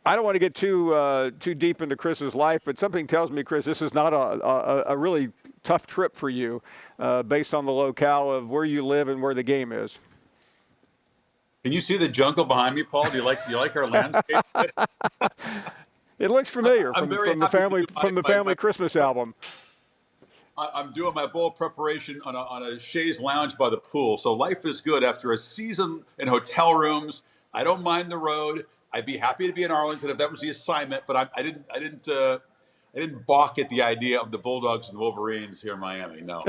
I don't want to get too deep into Chris's life, but something tells me, Chris, this is not a really tough trip for you, based on the locale of where you live and where the game is. Can you see the jungle behind me, Paul? Do you like our landscape? It looks familiar I'm from very the happy to family do my Christmas album. I'm doing my bowl preparation on a chaise lounge by the pool. So life is good after a season in hotel rooms. I don't mind the road. I'd be happy to be in Arlington if that was the assignment, but I didn't balk at the idea of the Bulldogs and Wolverines here in Miami. No.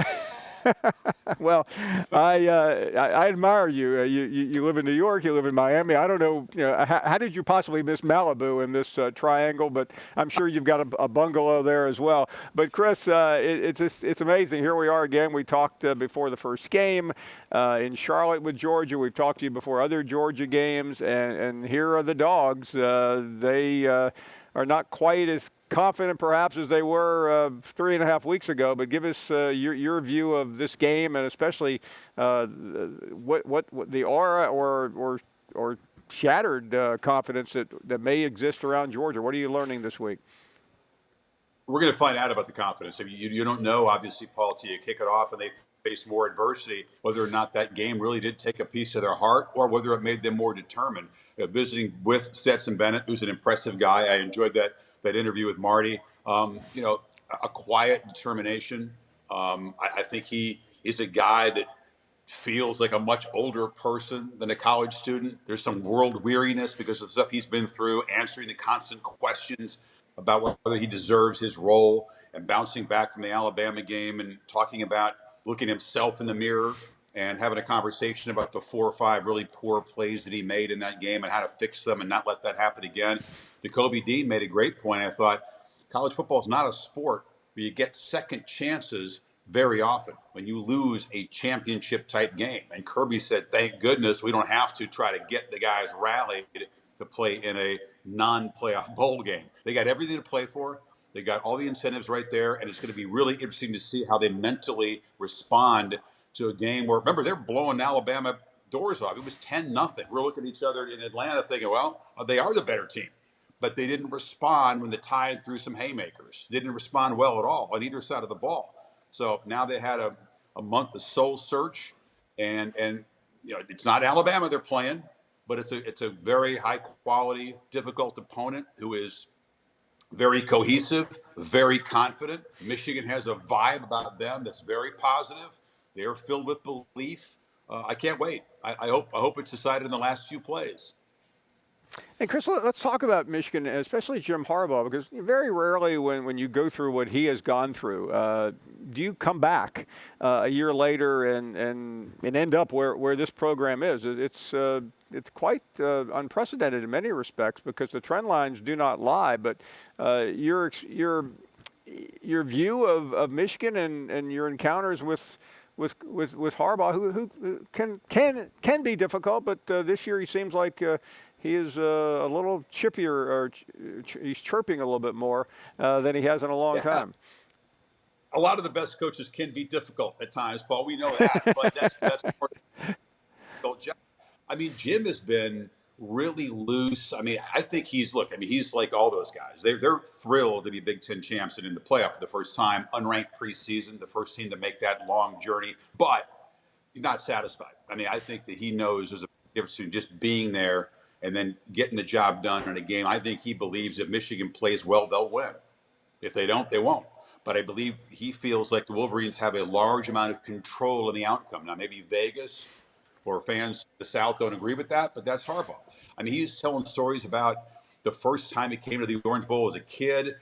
Well, I admire you. You live in New York. You live in Miami. I don't know. How did you possibly miss Malibu in this triangle? But I'm sure you've got a bungalow there as well. But Chris, it's amazing. Here we are again. We talked before the first game in Charlotte with Georgia. We've talked to you before other Georgia games, and here are the Dogs. They are not quite as confident perhaps as they were 3.5 weeks ago, but give us your view of this game, and especially what the aura or shattered confidence that may exist around Georgia. What are you learning this week? We're going to find out about the confidence. I mean, you don't know, obviously, Paul, till you kick it off and they face more adversity, whether or not that game really did take a piece of their heart or whether it made them more determined. Visiting with Stetson Bennett, who's an impressive guy. I enjoyed that interview with Marty. A quiet determination. I think he is a guy that feels like a much older person than a college student. There's some world weariness because of the stuff he's been through, answering the constant questions about whether he deserves his role, and bouncing back from the Alabama game and talking about looking himself in the mirror and having a conversation about the 4 or 5 really poor plays that he made in that game and how to fix them and not let that happen again. Jacoby Dean made a great point. I thought college football is not a sport where you get second chances very often when you lose a championship type game. And Kirby said, thank goodness we don't have to try to get the guys rallied to play in a non-playoff bowl game. They got everything to play for. They got all the incentives right there, and it's going to be really interesting to see how they mentally respond to a game where, remember, they're blowing Alabama doors off. It was 10-0. We're looking at each other in Atlanta thinking, well, they are the better team. But they didn't respond when the Tide threw some haymakers. They didn't respond well at all on either side of the ball. So now they had a month of soul search, and it's not Alabama they're playing, but it's a very high quality, difficult opponent who is very cohesive, very confident. Michigan has a vibe about them that's very positive. They are filled with belief. I can't wait. I hope it's decided in the last few plays. And Chris, let's talk about Michigan, especially Jim Harbaugh, because very rarely when you go through what he has gone through, do you come back a year later and end up where this program is. It's quite unprecedented in many respects because the trend lines do not lie. But your view of Michigan and your encounters with Harbaugh, who can be difficult, but this year he seems like he is a little chippier, or he's chirping a little bit more than he has in a long time. A lot of the best coaches can be difficult at times, Paul. We know that, but that's part of the job. I mean, Jim has been really loose. I mean, I think he's like all those guys. They're thrilled to be Big Ten champs and in the playoff for the first time, unranked preseason, the first team to make that long journey, but he's not satisfied. I mean, I think that he knows there's a difference between just being there and then getting the job done in a game. I think he believes if Michigan plays well, they'll win. If they don't, they won't. But I believe he feels like the Wolverines have a large amount of control in the outcome. Now, maybe Vegas or fans in the South don't agree with that, but that's Harbaugh. I mean, he's telling stories about the first time he came to the Orange Bowl as a kid,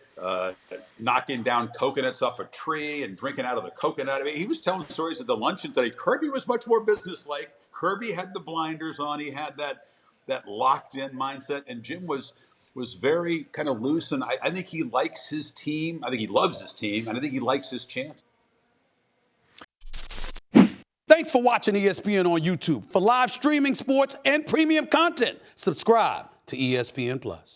knocking down coconuts off a tree and drinking out of the coconut. I mean, he was telling stories at the luncheon today. Kirby was much more businesslike. Kirby had the blinders on. He had that locked-in mindset, and Jim was very kind of loose, and I think he likes his team. I think he loves his team, and I think he likes his chance. Thanks for watching ESPN on YouTube. For live streaming sports and premium content, subscribe to ESPN+.